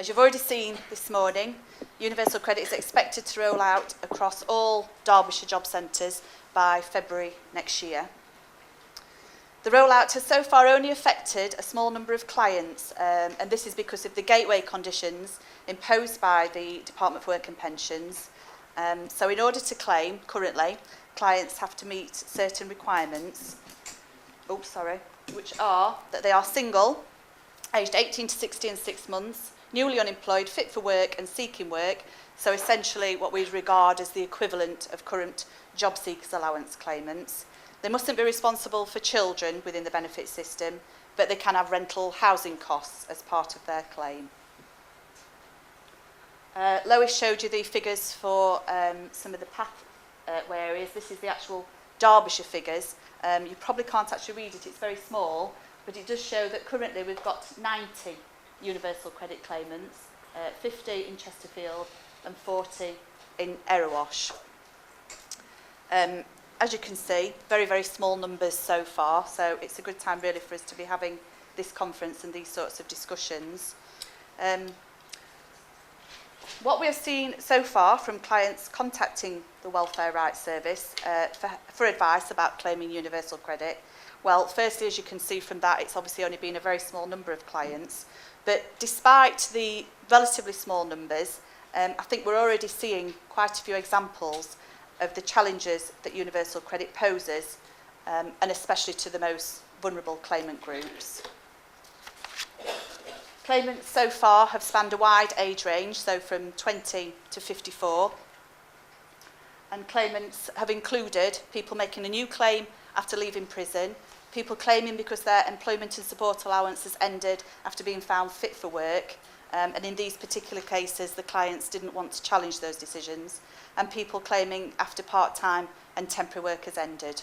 As you've already seen this morning, Universal Credit is expected to roll out across all Derbyshire job centres by February next year. The rollout has so far only affected a small number of clients, and this is because of the gateway conditions imposed by the Department for Work and Pensions. So in order to claim, currently, clients have to meet certain requirements, which are that they are single, aged 18 to 60 and 6 months, newly unemployed, fit for work and seeking work, so essentially what we regard as the equivalent of current job seekers allowance claimants. They mustn't be responsible for children within the benefit system, but they can have rental housing costs as part of their claim. Lois showed you the figures for some of the path areas. This is the actual Derbyshire figures. You probably can't actually read it, it's very small, but it does show that currently we've got 90 Universal Credit claimants, 50 in Chesterfield and 40 in Erewash. As you can see, very, very small numbers so far, so it's a good time really for us to be having this conference and these sorts of discussions. What we have seen so far from clients contacting the Welfare Rights Service for advice about claiming Universal Credit, well, firstly, as you can see from that, it's obviously only been a very small number of clients, but despite the relatively small numbers, I think we're already seeing quite a few examples of the challenges that Universal Credit poses, and especially to the most vulnerable claimant groups. Claimants so far have spanned a wide age range, so from 20 to 54, and claimants have included people making a new claim after leaving prison, people claiming because their employment and support allowance has ended after being found fit for work, and in these particular cases the clients didn't want to challenge those decisions, and people claiming after part-time and temporary work has ended.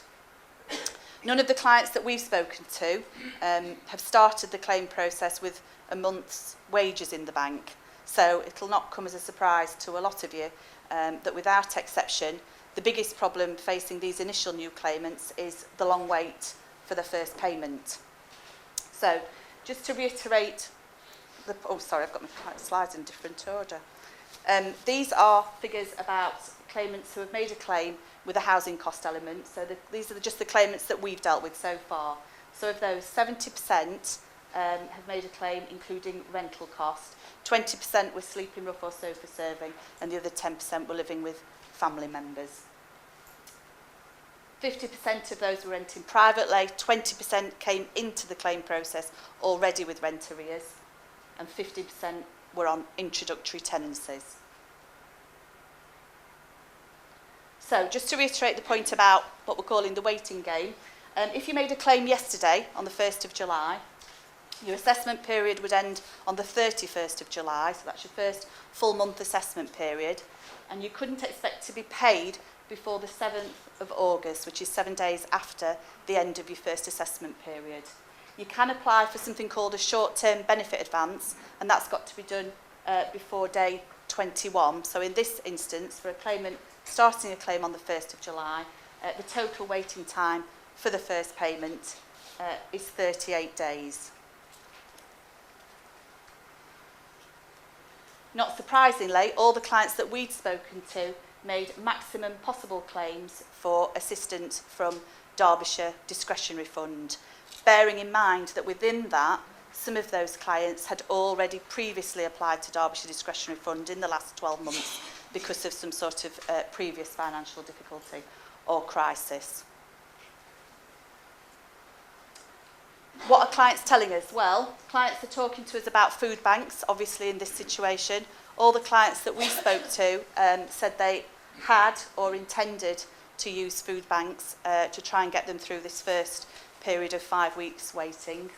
None of the clients that we've spoken to have started the claim process with a month's wages in the bank, so it'll not come as a surprise to a lot of you that without exception the biggest problem facing these initial new claimants is the long wait for the first payment. So just to reiterate, I've got my slides in different order. These are figures about claimants who have made a claim with a housing cost element. So these are just the claimants that we've dealt with so far. So of those, 70% have made a claim including rental cost, 20% were sleeping rough or sofa serving, and the other 10% were living with family members. 50% of those were renting privately, 20% came into the claim process already with rent arrears, and 50% were on introductory tenancies. So just to reiterate the point about what we're calling the waiting game, if you made a claim yesterday on the 1st of July, your assessment period would end on the 31st of July, so that's your first full month assessment period, and you couldn't expect to be paid before the 7th of August, which is 7 days after the end of your first assessment period. You can apply for something called a short-term benefit advance, and that's got to be done before day 21. So in this instance, for a claimant starting a claim on the 1st of July, the total waiting time for the first payment is 38 days. Not surprisingly, all the clients that we'd spoken to made maximum possible claims for assistance from Derbyshire Discretionary Fund, bearing in mind that within that, some of those clients had already previously applied to Derbyshire Discretionary Fund in the last 12 months because of some sort of previous financial difficulty or crisis. What are clients telling us? Well, clients are talking to us about food banks, obviously in this situation. All the clients that we spoke to said they had or intended to use food banks to try and get them through this first period of 5 weeks waiting.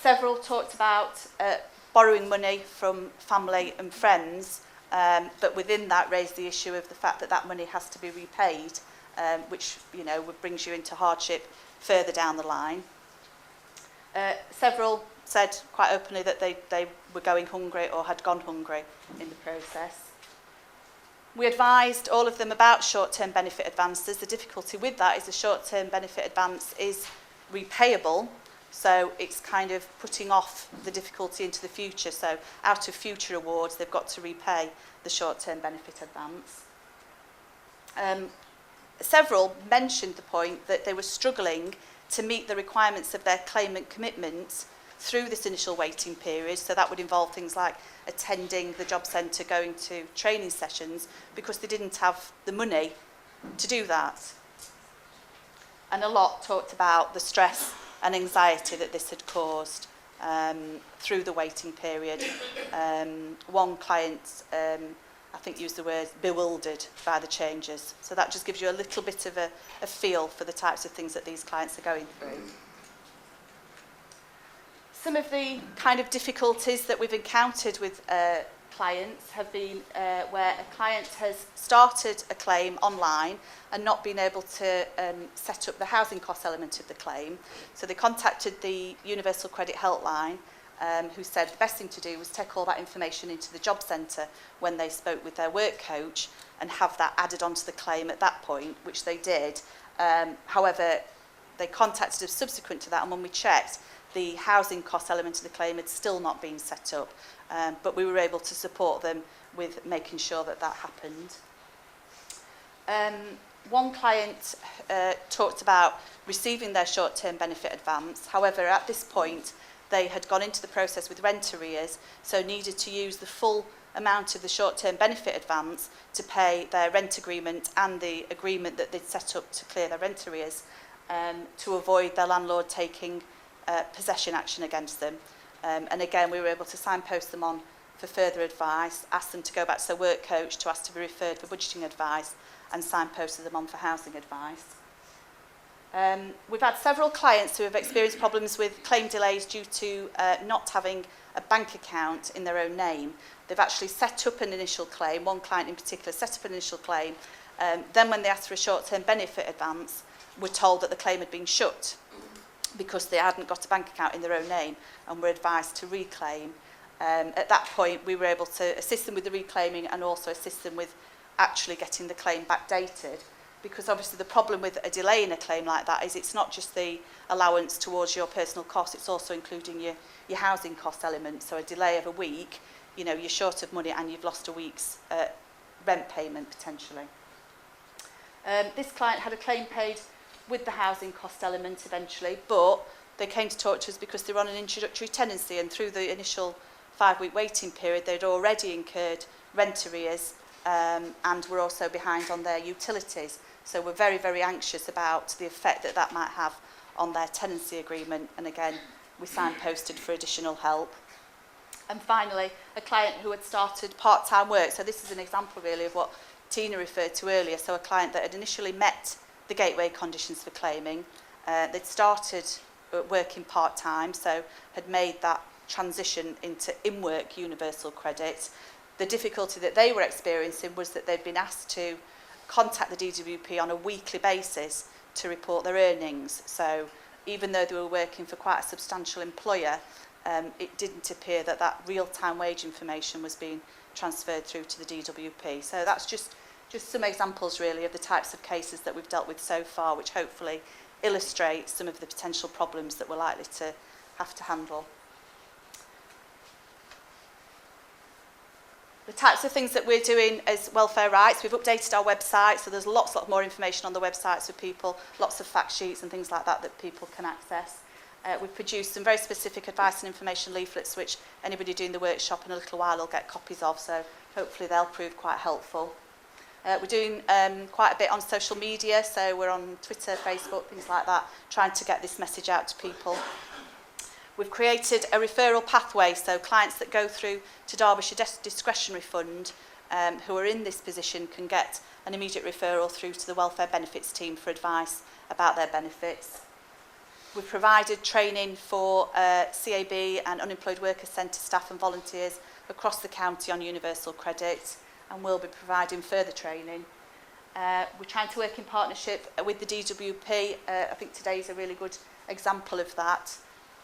Several talked about borrowing money from family and friends, but within that raised the issue of the fact that that money has to be repaid, which brings you into hardship further down the line. Several said quite openly that they were going hungry or had gone hungry in the process. We advised all of them about short-term benefit advances. The difficulty with that is the short-term benefit advance is repayable, So it's kind of putting off the difficulty into the future. So out of future awards, they've got to repay the short-term benefit advance. Several mentioned the point that they were struggling to meet the requirements of their claimant commitments through this initial waiting period. So that would involve things like attending the job centre, going to training sessions, because they didn't have the money to do that. And a lot talked about the stress and anxiety that this had caused through the waiting period. One client, I think, used the word bewildered by the changes. So that just gives you a little bit of a feel for the types of things that these clients are going through. Some of the kind of difficulties that we've encountered with clients have been where a client has started a claim online and not been able to set up the housing cost element of the claim. So they contacted the Universal Credit Helpline, who said the best thing to do was take all that information into the job centre when they spoke with their work coach and have that added onto the claim at that point, which they did. However, they contacted us subsequent to that, and when we checked, the housing cost element of the claim had still not been set up, but we were able to support them with making sure that that happened. One client talked about receiving their short-term benefit advance. However, at this point, they had gone into the process with rent arrears, so needed to use the full amount of the short-term benefit advance to pay their rent agreement and the agreement that they'd set up to clear their rent arrears, to avoid their landlord taking possession action against them. And again, we were able to signpost them on for further advice, ask them to go back to their work coach to ask to be referred for budgeting advice, and signposted them on for housing advice. We've had several clients who have experienced problems with claim delays due to not having a bank account in their own name. They've actually set up an initial claim. One client in particular set up an initial claim. Then when they asked for a short-term benefit advance, were told that the claim had been shut because they hadn't got a bank account in their own name, and were advised to reclaim. At that point, we were able to assist them with the reclaiming and also assist them with actually getting the claim backdated, because obviously the problem with a delay in a claim like that is it's not just the allowance towards your personal costs, it's also including your housing cost element. So a delay of a week, you know, you're short of money and you've lost a week's rent payment potentially. This client had a claim paid with the housing cost element eventually, but they came to talk to us because they were on an introductory tenancy, and through the initial 5-week waiting period they'd already incurred rent arrears and were also behind on their utilities. So we're very, very anxious about the effect that that might have on their tenancy agreement, and again we signposted for additional help. And finally, a client who had started part-time work. So this is an example really of what Tina referred to earlier. So a client that had initially met the gateway conditions for claiming, they'd started working part-time, so had made that transition into in-work universal credit. The difficulty that they were experiencing was that they'd been asked to contact the DWP on a weekly basis to report their earnings. So even though they were working for quite a substantial employer, it didn't appear that that real-time wage information was being transferred through to the DWP. So that's just some examples really of the types of cases that we've dealt with so far, which hopefully illustrate some of the potential problems that we're likely to have to handle. The types of things that we're doing as Welfare Rights, we've updated our website, so there's lots more information on the websites for people, lots of fact sheets and things like that that people can access. We've produced some very specific advice and information leaflets which anybody doing the workshop in a little while will get copies of, so hopefully they'll prove quite helpful. We're doing quite a bit on social media, so we're on Twitter, Facebook, things like that, trying to get this message out to people. We've created a referral pathway, so clients that go through to Derbyshire Discretionary Fund who are in this position can get an immediate referral through to the Welfare Benefits team for advice about their benefits. We've provided training for CAB and Unemployed Workers Centre staff and volunteers across the county on universal credit, and we'll be providing further training. We're trying to work in partnership with the DWP. I think today is a really good example of that.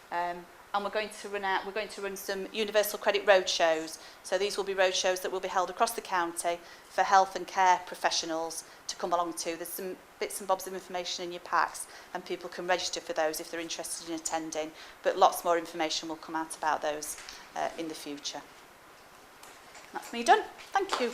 And and we're going to run some universal credit roadshows. So these will be roadshows that will be held across the county for health and care professionals to come along to. There's some bits and bobs of information in your packs, and people can register for those if they're interested in attending, but lots more information will come out about those in the future. That's me done. Thank you.